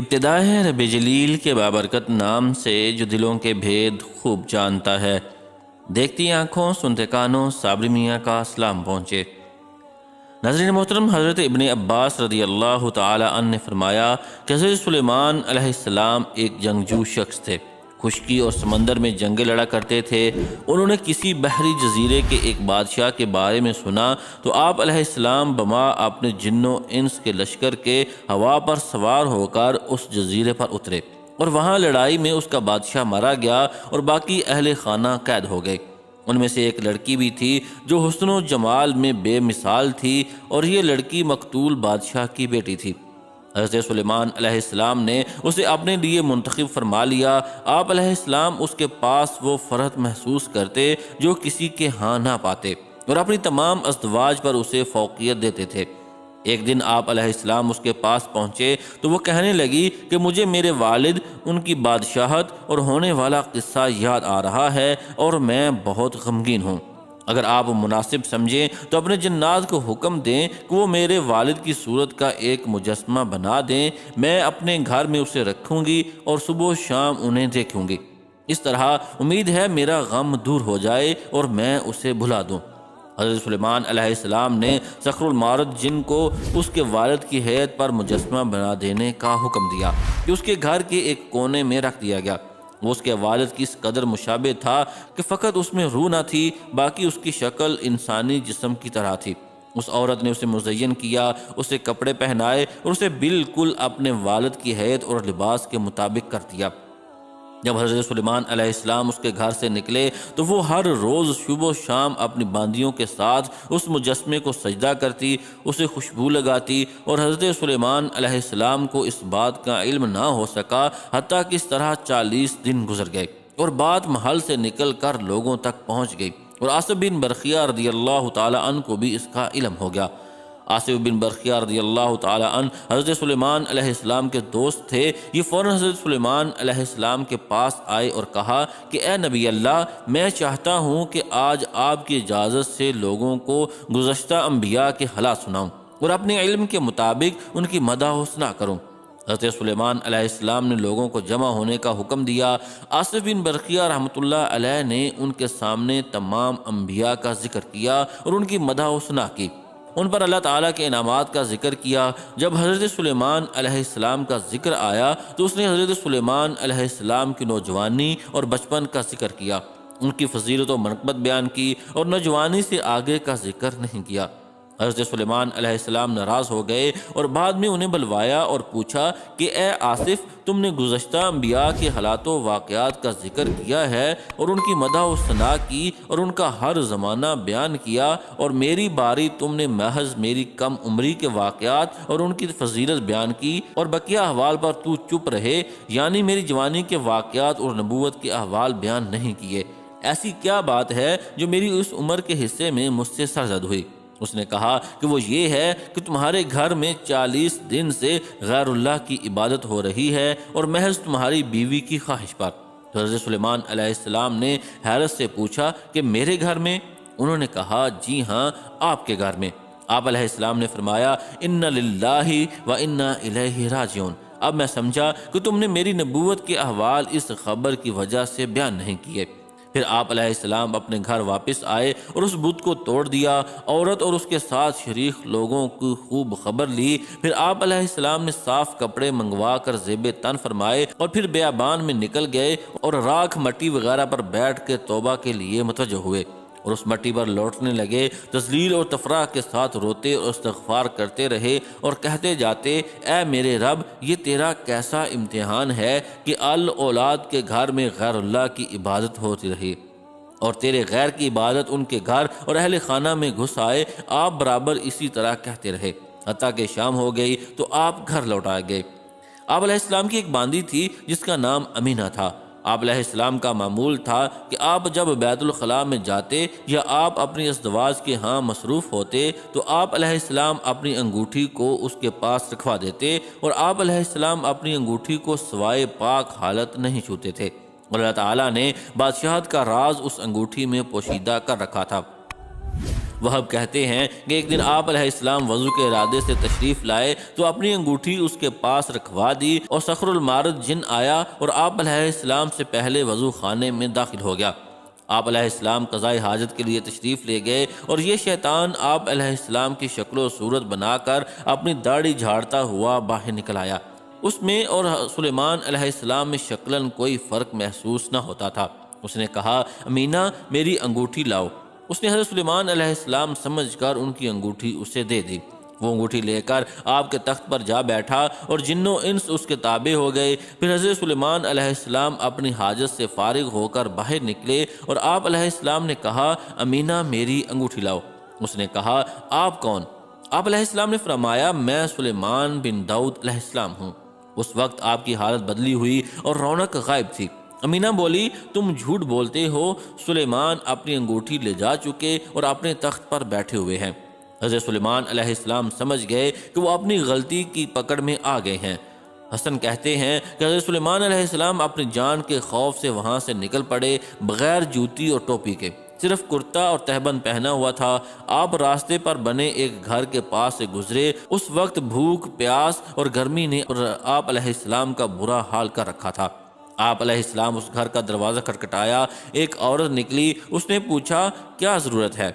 ابتدا ہے رب جلیل کے بابرکت نام سے جو دلوں کے بھید خوب جانتا ہے۔ دیکھتی آنکھوں سنتے کانوں صابری میاں کا سلام پہنچے۔ ناظرین محترم، حضرت ابن عباس رضی اللہ تعالی عنہ نے فرمایا کہ حضرت سلیمان علیہ السلام ایک جنگجو شخص تھے۔ خشکی اور سمندر میں جنگیں لڑا کرتے تھے۔ انہوں نے کسی بحری جزیرے کے ایک بادشاہ کے بارے میں سنا تو آپ علیہ السلام بما اپنے جن و انس کے لشکر کے ہوا پر سوار ہو کر اس جزیرے پر اترے، اور وہاں لڑائی میں اس کا بادشاہ مارا گیا اور باقی اہل خانہ قید ہو گئے۔ ان میں سے ایک لڑکی بھی تھی جو حسن و جمال میں بے مثال تھی، اور یہ لڑکی مقتول بادشاہ کی بیٹی تھی۔ حضرت سلیمان علیہ السلام نے اسے اپنے لیے منتخب فرما لیا۔ آپ علیہ السلام اس کے پاس وہ فرحت محسوس کرتے جو کسی کے ہاں نہ پاتے، اور اپنی تمام ازدواج پر اسے فوقیت دیتے تھے۔ ایک دن آپ علیہ السلام اس کے پاس پہنچے تو وہ کہنے لگی کہ مجھے میرے والد، ان کی بادشاہت اور ہونے والا قصہ یاد آ رہا ہے، اور میں بہت غمگین ہوں۔ اگر آپ مناسب سمجھیں تو اپنے جنات کو حکم دیں کہ وہ میرے والد کی صورت کا ایک مجسمہ بنا دیں۔ میں اپنے گھر میں اسے رکھوں گی اور صبح و شام انہیں دیکھوں گی۔ اس طرح امید ہے میرا غم دور ہو جائے اور میں اسے بھلا دوں۔ حضرت سلیمان علیہ السلام نے سخر المعارض جن کو اس کے والد کی ہیئت پر مجسمہ بنا دینے کا حکم دیا کہ اس کے گھر کے ایک کونے میں رکھ دیا گیا۔ وہ اس کے والد کی اس قدر مشابہ تھا کہ فقط اس میں روح نہ تھی، باقی اس کی شکل انسانی جسم کی طرح تھی۔ اس عورت نے اسے مزین کیا، اسے کپڑے پہنائے اور اسے بالکل اپنے والد کی ہیئت اور لباس کے مطابق کر دیا۔ جب حضرت سلیمان علیہ السلام اس کے گھر سے نکلے تو وہ ہر روز صبح و شام اپنی باندیوں کے ساتھ اس مجسمے کو سجدہ کرتی، اسے خوشبو لگاتی، اور حضرت سلیمان علیہ السلام کو اس بات کا علم نہ ہو سکا حتیٰ کہ اس طرح 40 دن گزر گئے، اور بات محل سے نکل کر لوگوں تک پہنچ گئی، اور آصف بن برخیہ رضی اللہ تعالی عنہ کو بھی اس کا علم ہو گیا۔ آصف بن برخیہ رضی اللہ تعالی عنہ حضرت سلیمان علیہ السلام کے دوست تھے۔ یہ فوراً حضرت سلیمان علیہ السلام کے پاس آئے اور کہا کہ اے نبی اللہ، میں چاہتا ہوں کہ آج آپ کی اجازت سے لوگوں کو گزشتہ انبیاء کے حالات سناؤں اور اپنے علم کے مطابق ان کی مدح و ثنا کروں۔ حضرت سلیمان علیہ السلام نے لوگوں کو جمع ہونے کا حکم دیا۔ آصف بن برخیہ رحمۃ اللہ علیہ نے ان کے سامنے تمام انبیاء کا ذکر کیا اور ان کی مدح و ثنا کی، ان پر اللہ تعالیٰ کے انعامات کا ذکر کیا۔ جب حضرت سلیمان علیہ السلام کا ذکر آیا تو اس نے حضرت سلیمان علیہ السلام کی نوجوانی اور بچپن کا ذکر کیا، ان کی فضیلت و منقبت بیان کی، اور نوجوانی سے آگے کا ذکر نہیں کیا۔ حضرت سلیمان علیہ السلام ناراض ہو گئے اور بعد میں انہیں بلوایا اور پوچھا کہ اے آصف، تم نے گزشتہ انبیاء کے حالات و واقعات کا ذکر کیا ہے اور ان کی مدح و ثنا کی اور ان کا ہر زمانہ بیان کیا، اور میری باری تم نے محض میری کم عمری کے واقعات اور ان کی فضیلت بیان کی، اور بقیہ احوال پر تو چپ رہے، یعنی میری جوانی کے واقعات اور نبوت کے احوال بیان نہیں کیے۔ ایسی کیا بات ہے جو میری اس عمر کے حصے میں مجھ سے سرزد ہوئی؟ اس نے کہا کہ وہ یہ ہے کہ تمہارے گھر میں 40 دن سے غیر اللہ کی عبادت ہو رہی ہے، اور محض تمہاری بیوی کی خواہش پر۔ تو حضرت سلیمان علیہ السلام نے حیرت سے پوچھا کہ میرے گھر میں؟ انہوں نے کہا جی ہاں، آپ کے گھر میں۔ آپ علیہ السلام نے فرمایا ان للہ و انا الیہ راجعون۔ اب میں سمجھا کہ تم نے میری نبوت کے احوال اس خبر کی وجہ سے بیان نہیں کیے۔ پھر آپ علیہ السلام اپنے گھر واپس آئے اور اس بت کو توڑ دیا۔ عورت اور اس کے ساتھ شریک لوگوں کی خوب خبر لی۔ پھر آپ علیہ السلام نے صاف کپڑے منگوا کر زیب تن فرمائے، اور پھر بیابان میں نکل گئے اور راکھ مٹی وغیرہ پر بیٹھ کے توبہ کے لیے متوجہ ہوئے، اور اس مٹی پر لوٹنے لگے، تذلیل اور تفراح کے ساتھ روتے اور استغفار کرتے رہے اور کہتے جاتے اے میرے رب، یہ تیرا کیسا امتحان ہے کہ اولاد کے گھر میں غیر اللہ کی عبادت ہوتی رہی، اور تیرے غیر کی عبادت ان کے گھر اور اہل خانہ میں گھس آئے۔ آپ برابر اسی طرح کہتے رہے حتیٰ کہ شام ہو گئی تو آپ گھر لوٹ آ گئے۔ آپ علیہ السلام کی ایک باندی تھی جس کا نام امینہ تھا۔ آپ علیہ السلام کا معمول تھا کہ آپ جب بیت الخلاء میں جاتے یا آپ اپنی ازدواج کے ہاں مصروف ہوتے تو آپ علیہ السلام اپنی انگوٹھی کو اس کے پاس رکھوا دیتے، اور آپ علیہ السلام اپنی انگوٹھی کو سوائے پاک حالت نہیں چھوتے تھے، اور اللہ تعالیٰ نے بادشاہت کا راز اس انگوٹھی میں پوشیدہ کر رکھا تھا۔ وہب کہتے ہیں کہ ایک دن آپ علیہ السلام وضو کے ارادے سے تشریف لائے تو اپنی انگوٹھی اس کے پاس رکھوا دی اور صخر المارد جن آیا اور آپ علیہ السلام سے پہلے وضو خانے میں داخل ہو گیا۔ آپ علیہ السلام قضاء حاجت کے لیے تشریف لے گئے اور یہ شیطان آپ علیہ السلام کی شکل و صورت بنا کر اپنی داڑھی جھاڑتا ہوا باہر نکل آیا۔ اس میں اور سلیمان علیہ السلام میں شکلاً کوئی فرق محسوس نہ ہوتا تھا۔ اس نے کہا، امینہ میری انگوٹھی لاؤ۔ اس نے حضرت سلیمان علیہ السلام سمجھ کر ان کی انگوٹھی اسے دے دی۔ وہ انگوٹھی لے کر آپ کے تخت پر جا بیٹھا اور جن و انس اس کے تابع ہو گئے۔ پھر حضرت سلیمان علیہ السلام اپنی حاجت سے فارغ ہو کر باہر نکلے اور آپ علیہ السلام نے کہا، امینہ میری انگوٹھی لاؤ۔ اس نے کہا، آپ کون؟ آپ علیہ السلام نے فرمایا، میں سلیمان بن داؤد علیہ السلام ہوں۔ اس وقت آپ کی حالت بدلی ہوئی اور رونق غائب تھی۔ امینہ بولی، تم جھوٹ بولتے ہو، سلیمان اپنی انگوٹھی لے جا چکے اور اپنے تخت پر بیٹھے ہوئے ہیں۔ حضرت سلیمان علیہ السلام سمجھ گئے کہ وہ اپنی غلطی کی پکڑ میں آ گئے ہیں۔ حسن کہتے ہیں کہ حضرت سلیمان علیہ السلام اپنی جان کے خوف سے وہاں سے نکل پڑے، بغیر جوتی اور ٹوپی کے، صرف کرتا اور تہبند پہنا ہوا تھا۔ آپ راستے پر بنے ایک گھر کے پاس سے گزرے۔ اس وقت بھوک، پیاس اور گرمی نے آپ علیہ السلام کا برا حال کر رکھا تھا۔ آپ علیہ السلام اس گھر کا دروازہ کھٹکھٹایا۔ ایک عورت نکلی۔ اس نے پوچھا، کیا ضرورت ہے؟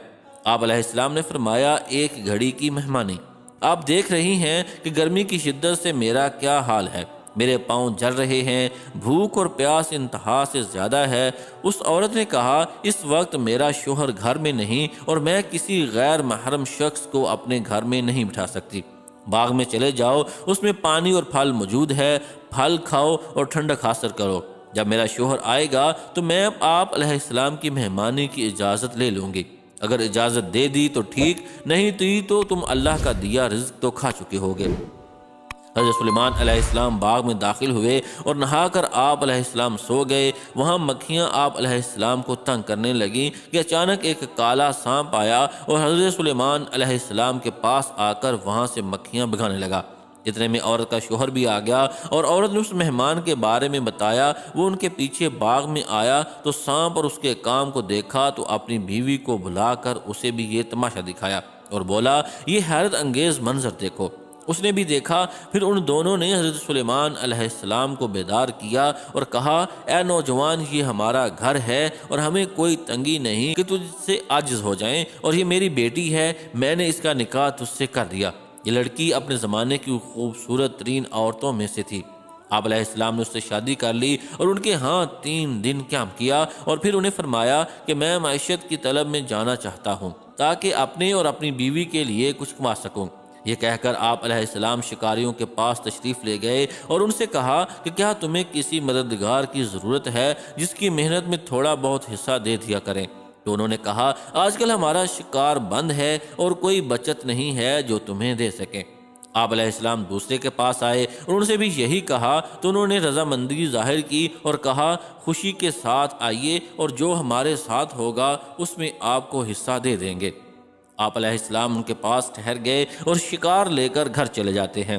آپ علیہ السلام نے فرمایا، ایک گھڑی کی مہمانی۔ آپ دیکھ رہی ہیں کہ گرمی کی شدت سے میرا کیا حال ہے، میرے پاؤں جل رہے ہیں، بھوک اور پیاس انتہا سے زیادہ ہے۔ اس عورت نے کہا، اس وقت میرا شوہر گھر میں نہیں اور میں کسی غیر محرم شخص کو اپنے گھر میں نہیں بٹھا سکتی۔ باغ میں چلے جاؤ، اس میں پانی اور پھل موجود ہے، پھل کھاؤ اور ٹھنڈک حاصل کرو۔ جب میرا شوہر آئے گا تو میں آپ علیہ السلام کی مہمانی کی اجازت لے لوں گی۔ اگر اجازت دے دی تو ٹھیک، نہیں تو تم اللہ کا دیا رزق تو کھا چکے ہوگے۔ حضرت سلیمان علیہ السلام باغ میں داخل ہوئے اور نہا کر آپ علیہ السلام سو گئے۔ وہاں مکھیاں آپ علیہ السلام کو تنگ کرنے لگیں کہ اچانک ایک کالا سانپ آیا اور حضرت سلیمان علیہ السلام کے پاس آ کر وہاں سے مکھیاں بھگانے لگا۔ اتنے میں عورت کا شوہر بھی آ گیا اور عورت نے اس مہمان کے بارے میں بتایا۔ وہ ان کے پیچھے باغ میں آیا تو سانپ اور اس کے کام کو دیکھا تو اپنی بیوی کو بلا کر اسے بھی یہ تماشا دکھایا اور بولا، یہ حیرت انگیز منظر دیکھو۔ اس نے بھی دیکھا۔ پھر ان دونوں نے حضرت سلیمان علیہ السلام کو بیدار کیا اور کہا، اے نوجوان، یہ ہمارا گھر ہے اور ہمیں کوئی تنگی نہیں کہ تجھ سے عاجز ہو جائیں، اور یہ میری بیٹی ہے، میں نے اس کا نکاح تجھ سے کر دیا۔ یہ لڑکی اپنے زمانے کی خوبصورت ترین عورتوں میں سے تھی۔ آپ علیہ السلام نے اس سے شادی کر لی اور ان کے ہاں 3 دن قیام کیا، اور پھر انہیں فرمایا کہ میں معیشت کی طلب میں جانا چاہتا ہوں تاکہ اپنے اور اپنی بیوی کے لیے کچھ کما سکوں۔ یہ کہہ کر آپ علیہ السلام شکاریوں کے پاس تشریف لے گئے اور ان سے کہا کہ کیا تمہیں کسی مددگار کی ضرورت ہے جس کی محنت میں تھوڑا بہت حصہ دے دیا کریں؟ تو انہوں نے کہا، آج کل ہمارا شکار بند ہے اور کوئی بچت نہیں ہے جو تمہیں دے سکیں۔ آپ علیہ السلام دوسرے کے پاس آئے اور ان سے بھی یہی کہا تو انہوں نے رضامندی ظاہر کی اور کہا، خوشی کے ساتھ آئیے اور جو ہمارے ساتھ ہوگا اس میں آپ کو حصہ دے دیں گے۔ آپ علیہ السلام ان کے پاس ٹھہر گئے اور شکار لے کر گھر چلے جاتے ہیں۔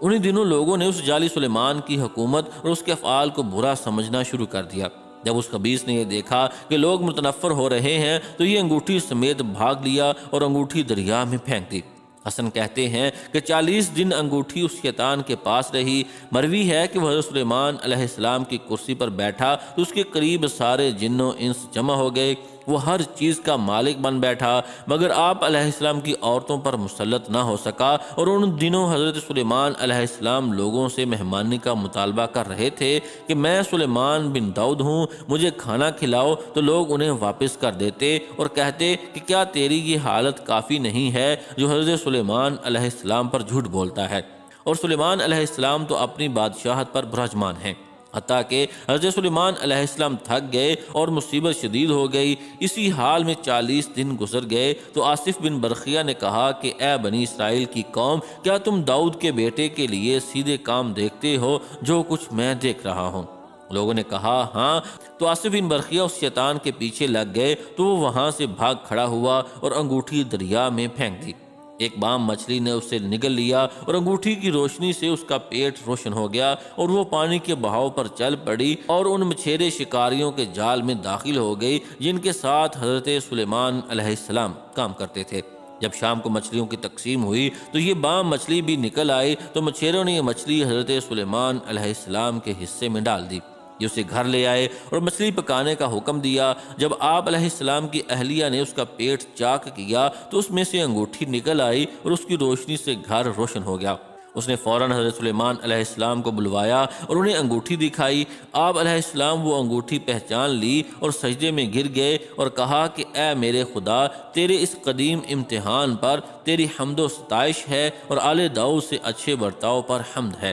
انہی دنوں لوگوں نے اس جعلی سلیمان کی حکومت اور اس کے افعال کو برا سمجھنا شروع کر دیا۔ جب اس خبیث نے یہ دیکھا کہ لوگ متنفر ہو رہے ہیں تو یہ انگوٹھی سمیت بھاگ لیا اور انگوٹھی دریا میں پھینک دی۔ حسن کہتے ہیں کہ 40 دن انگوٹھی اس شیطان کے پاس رہی۔ مروی ہے کہ وہ حضرت سلیمان علیہ السلام کی کرسی پر بیٹھا تو اس کے قریب سارے جن و انس جمع ہو گئے۔ وہ ہر چیز کا مالک بن بیٹھا، مگر آپ علیہ السلام کی عورتوں پر مسلط نہ ہو سکا۔ اور ان دنوں حضرت سلیمان علیہ السلام لوگوں سے مہمانی کا مطالبہ کر رہے تھے کہ میں سلیمان بن داؤد ہوں، مجھے کھانا کھلاؤ، تو لوگ انہیں واپس کر دیتے اور کہتے کہ کیا تیری یہ حالت کافی نہیں ہے جو حضرت سلیمان علیہ السلام پر جھوٹ بولتا ہے؟ اور سلیمان علیہ السلام تو اپنی بادشاہت پر براجمان ہیں۔ حتیٰ کہ حضرت سلیمان علیہ السلام تھک گئے اور مصیبت شدید ہو گئی۔ اسی حال میں 40 دن گزر گئے تو آصف بن برخیہ نے کہا کہ اے بنی اسرائیل کی قوم، کیا تم داؤد کے بیٹے کے لیے سیدھے کام دیکھتے ہو جو کچھ میں دیکھ رہا ہوں؟ لوگوں نے کہا ہاں۔ تو آصف بن برخیہ اس شیطان کے پیچھے لگ گئے تو وہ وہاں سے بھاگ کھڑا ہوا اور انگوٹھی دریا میں پھینک دی۔ ایک بام مچھلی نے اسے نگل لیا اور انگوٹھی کی روشنی سے اس کا پیٹ روشن ہو گیا اور وہ پانی کے بہاؤ پر چل پڑی اور ان مچھیرے شکاریوں کے جال میں داخل ہو گئی جن کے ساتھ حضرت سلیمان علیہ السلام کام کرتے تھے۔ جب شام کو مچھلیوں کی تقسیم ہوئی تو یہ بام مچھلی بھی نکل آئی تو مچھیروں نے یہ مچھلی حضرت سلیمان علیہ السلام کے حصے میں ڈال دی۔ یہ اسے گھر لے آئے اور مچھلی پکانے کا حکم دیا۔ جب آپ علیہ السلام کی اہلیہ نے اس کا پیٹ چاک کیا تو اس میں سے انگوٹھی نکل آئی اور اس کی روشنی سے گھر روشن ہو گیا۔ اس نے فوراً حضرت سلیمان علیہ السلام کو بلوایا اور انہیں انگوٹھی دکھائی۔ آپ علیہ السلام وہ انگوٹھی پہچان لی اور سجدے میں گر گئے اور کہا کہ اے میرے خدا، تیرے اس قدیم امتحان پر تیری حمد و ستائش ہے اور آل داؤد سے اچھے برتاؤ پر حمد ہے۔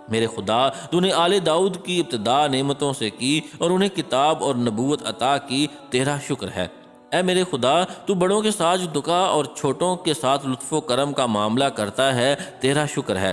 میرے خدا، تو نے آل داؤد کی ابتدا نعمتوں سے کی اور انہیں کتاب اور نبوت عطا کی، تیرا شکر ہے۔ اے میرے خدا، تو بڑوں کے ساتھ دکا اور چھوٹوں کے ساتھ لطف و کرم کا معاملہ کرتا ہے، تیرا شکر ہے۔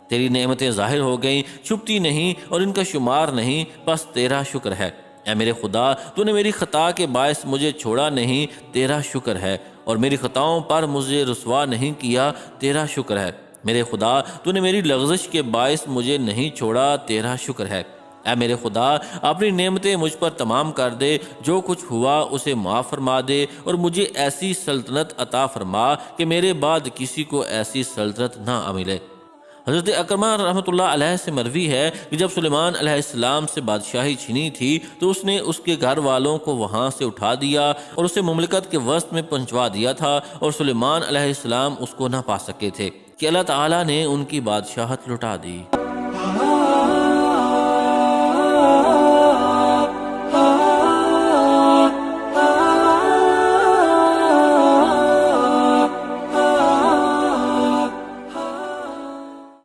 تیری نعمتیں ظاہر ہو گئیں، چھپتی نہیں اور ان کا شمار نہیں، بس تیرا شکر ہے۔ اے میرے خدا، تو نے میری خطا کے باعث مجھے چھوڑا نہیں، تیرا شکر ہے، اور میری خطاؤں پر مجھے رسوا نہیں کیا، تیرا شکر ہے۔ میرے خدا، تو نے میری لغزش کے باعث مجھے نہیں چھوڑا، تیرا شکر ہے۔ اے میرے خدا، اپنی نعمتیں مجھ پر تمام کر دے، جو کچھ ہوا اسے معاف فرما دے اور مجھے ایسی سلطنت عطا فرما کہ میرے بعد کسی کو ایسی سلطنت نہ ملے۔ حضرت اکرمہ رحمۃ اللہ علیہ سے مروی ہے کہ جب سلیمان علیہ السلام سے بادشاہی چھینی تھی تو اس نے اس کے گھر والوں کو وہاں سے اٹھا دیا اور اسے مملکت کے وسط میں پہنچوا دیا تھا، اور سلیمان علیہ السلام اس کو نہ پا سکے تھے کہ اللہ تعالیٰ نے ان کی بادشاہت لٹا دی۔